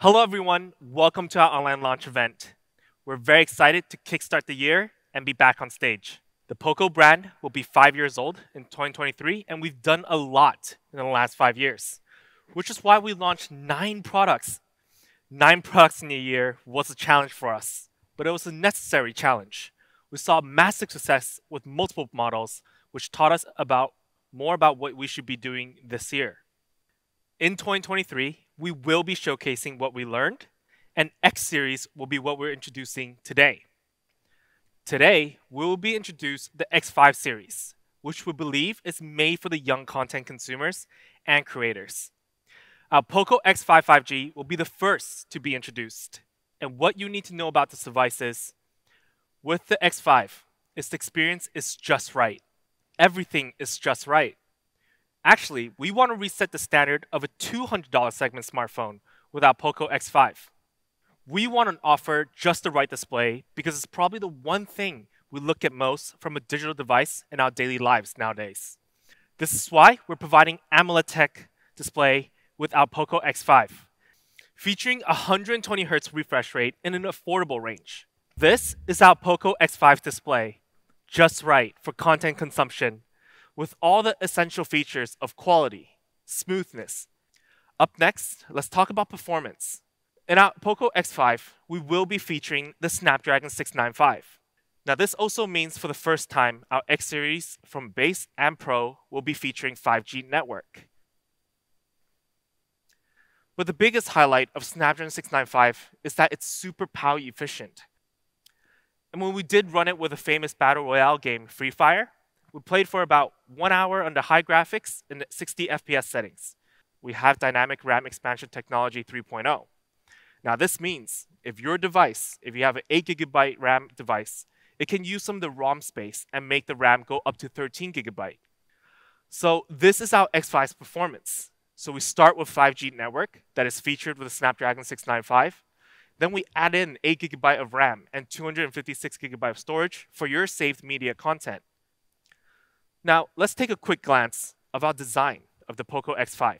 Hello, everyone. Welcome to our online launch event. We're very excited to kickstart the year and be back on stage. The POCO brand will be 5 years old in 2023, and we've done a lot in the last 5 years, which is why we launched 9 products. 9 products in a year was a challenge for us, but it was a necessary challenge. We saw massive success with multiple models, which taught us more about what we should be doing this year. In 2023, we will be showcasing what we learned, and X series will be what we're introducing today. Today, we will be introduced the X5 series, which we believe is made for the young content consumers and creators. Our POCO X5 5G will be the first to be introduced. And what you need to know about this device is, with the X5, its experience is just right. Everything is just right. Actually, we want to reset the standard of a $200 segment smartphone with our POCO X5. We want to offer just the right display because it's probably the one thing we look at most from a digital device in our daily lives nowadays. This is why we're providing AMOLED Tech display with our POCO X5, featuring 120Hz refresh rate in an affordable range. This is our POCO X5 display, just right for content consumption, with all the essential features of quality, smoothness. Up next, let's talk about performance. In our POCO X5, we will be featuring the Snapdragon 695. Now this also means for the first time, our X series from base and Pro will be featuring 5G network. But the biggest highlight of Snapdragon 695 is that it's super power efficient. And when we did run it with a famous battle royale game, Free Fire, we played for about 1 hour under high graphics in 60 FPS settings. We have dynamic RAM expansion technology 3.0. Now this means if you have an 8 GB RAM device, it can use some of the ROM space and make the RAM go up to 13 GB. So this is our X5's performance. So we start with 5G network that is featured with the Snapdragon 695. Then we add in 8 GB of RAM and 256 GB of storage for your saved media content. Now, let's take a quick glance of our design of the POCO X5.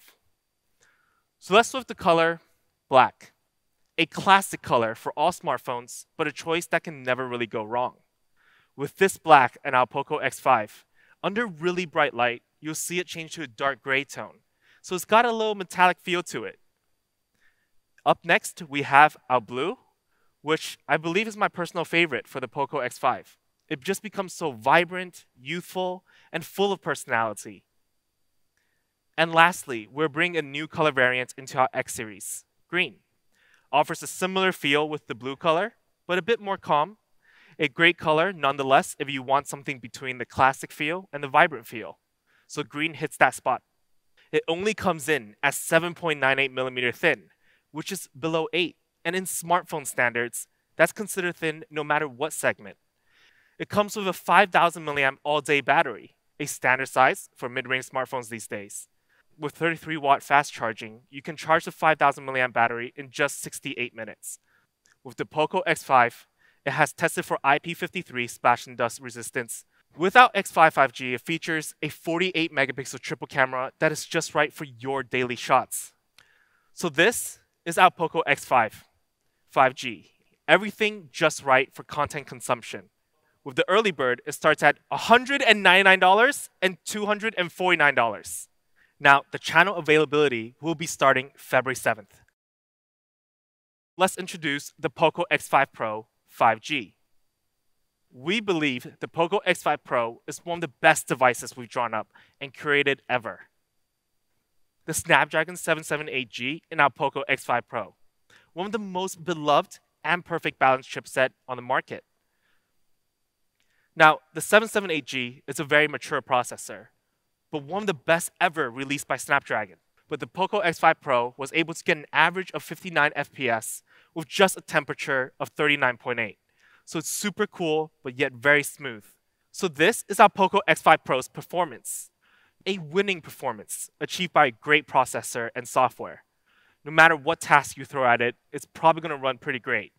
So let's start with the color black, a classic color for all smartphones, but a choice that can never really go wrong. With this black and our POCO X5, under really bright light, you'll see it change to a dark gray tone. So it's got a little metallic feel to it. Up next, we have our blue, which I believe is my personal favorite for the POCO X5. It just becomes so vibrant, youthful, and full of personality. And lastly, we're bringing a new color variant into our X series, green. Offers a similar feel with the blue color, but a bit more calm. A great color, nonetheless, if you want something between the classic feel and the vibrant feel. So green hits that spot. It only comes in at 7.98mm thin, which is below 8. And in smartphone standards, that's considered thin no matter what segment. It comes with a 5,000 milliamp all-day battery, a standard size for mid-range smartphones these days. With 33-watt fast charging, you can charge the 5,000 milliamp battery in just 68 minutes. With the POCO X5, it has tested for IP53 splash and dust resistance. With our X5 5G, it features a 48 megapixel triple camera that is just right for your daily shots. So this is our POCO X5 5G. Everything just right for content consumption. With the early bird, it starts at $199 and $249. Now, the channel availability will be starting February 7th. Let's introduce the POCO X5 Pro 5G. We believe the POCO X5 Pro is one of the best devices we've drawn up and created ever. The Snapdragon 778G in our POCO X5 Pro, one of the most beloved and perfect balanced chipset on the market. Now, the 778G is a very mature processor, but one of the best ever released by Snapdragon. But the POCO X5 Pro was able to get an average of 59 FPS with just a temperature of 39.8. So it's super cool, but yet very smooth. So this is our POCO X5 Pro's performance. A winning performance achieved by a great processor and software. No matter what task you throw at it, it's probably going to run pretty great.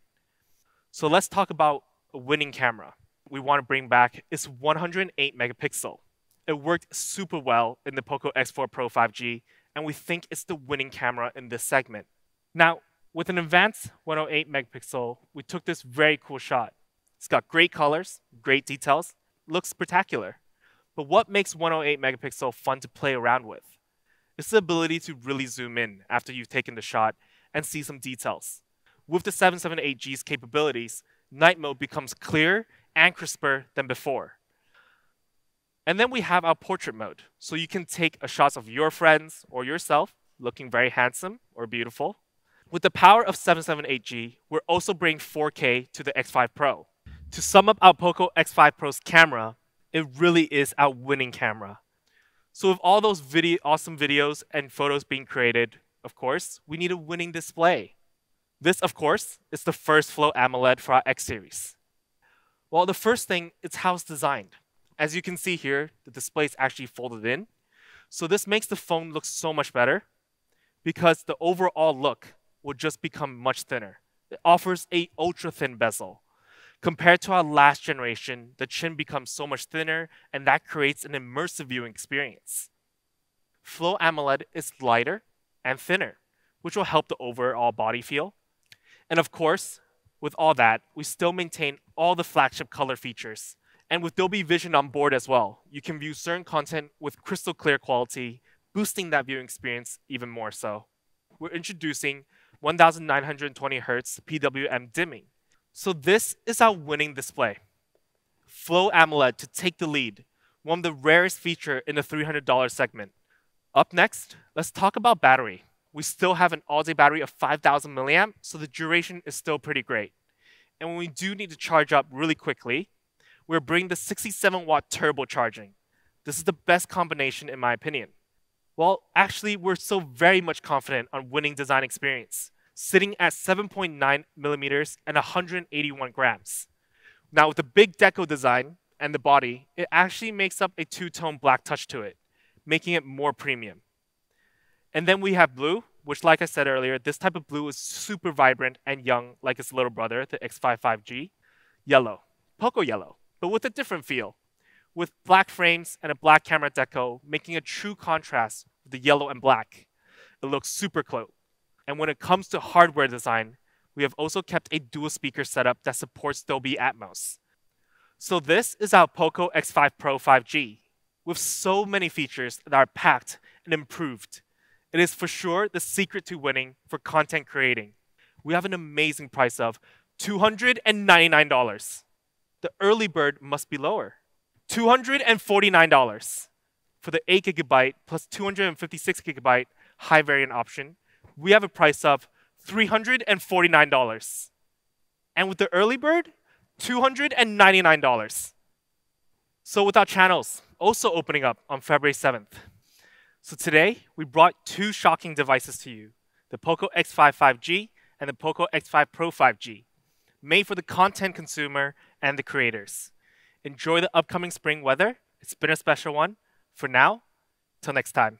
So let's talk about a winning camera. We want to bring back is 108 megapixel. It worked super well in the POCO X4 Pro 5G, and we think it's the winning camera in this segment. Now, With an advanced 108 megapixel, we took this very cool shot. It's got great colors, great details, looks spectacular. But what makes 108 megapixel fun to play around with? It's the ability to really zoom in after you've taken the shot and see some details. With the 778G's capabilities, night mode becomes clearer and crisper than before. And then we have our portrait mode, so you can take a shots of your friends or yourself looking very handsome or beautiful. With the power of 778G, we're also bringing 4K to the X5 Pro. To sum up our POCO X5 Pro's camera, it really is our winning camera. So with all those awesome videos and photos being created, of course, we need a winning display. This, of course, is the first Flow AMOLED for our X series. Well, the first thing is how it's designed. As you can see here, the display is actually folded in. So this makes the phone look so much better because the overall look will just become much thinner. It offers a ultra-thin bezel. Compared to our last generation, the chin becomes so much thinner, and that creates an immersive viewing experience. Flow AMOLED is lighter and thinner, which will help the overall body feel. And of course, with all that, we still maintain all the flagship color features. And with Dolby Vision on board as well, you can view certain content with crystal clear quality, boosting that viewing experience even more so. We're introducing 1920Hz PWM dimming. So this is our winning display. Flow AMOLED to take the lead, one of the rarest features in the $300 segment. Up next, let's talk about battery. We still have an all-day battery of 5,000 milliamp, so the duration is still pretty great. And when we do need to charge up really quickly, we're bringing the 67-watt turbocharging. This is the best combination in my opinion. Well, actually, we're so very much confident on winning design experience, sitting at 7.9 millimeters and 181 grams. Now, with the big deco design and the body, it actually makes up a two-tone black touch to it, making it more premium. And then we have blue, which, like I said earlier, this type of blue is super vibrant and young, like its little brother, the X5 5G. Yellow, POCO yellow, but with a different feel, with black frames and a black camera deco, making a true contrast with the yellow and black. It looks super close. And when it comes to hardware design, we have also kept a dual speaker setup that supports Dolby Atmos. So this is our POCO X5 Pro 5G, with so many features that are packed and improved. It is for sure the secret to winning for content creating. We have an amazing price of $299. The early bird must be lower. $249 for the 8GB plus 256GB high variant option. We have a price of $349. And with the early bird, $299. So with our channels also opening up on February 7th. So today, we brought two shocking devices to you, the POCO X5 5G and the POCO X5 Pro 5G, made for the content consumer and the creators. Enjoy the upcoming spring weather. It's been a special one. For now, till next time.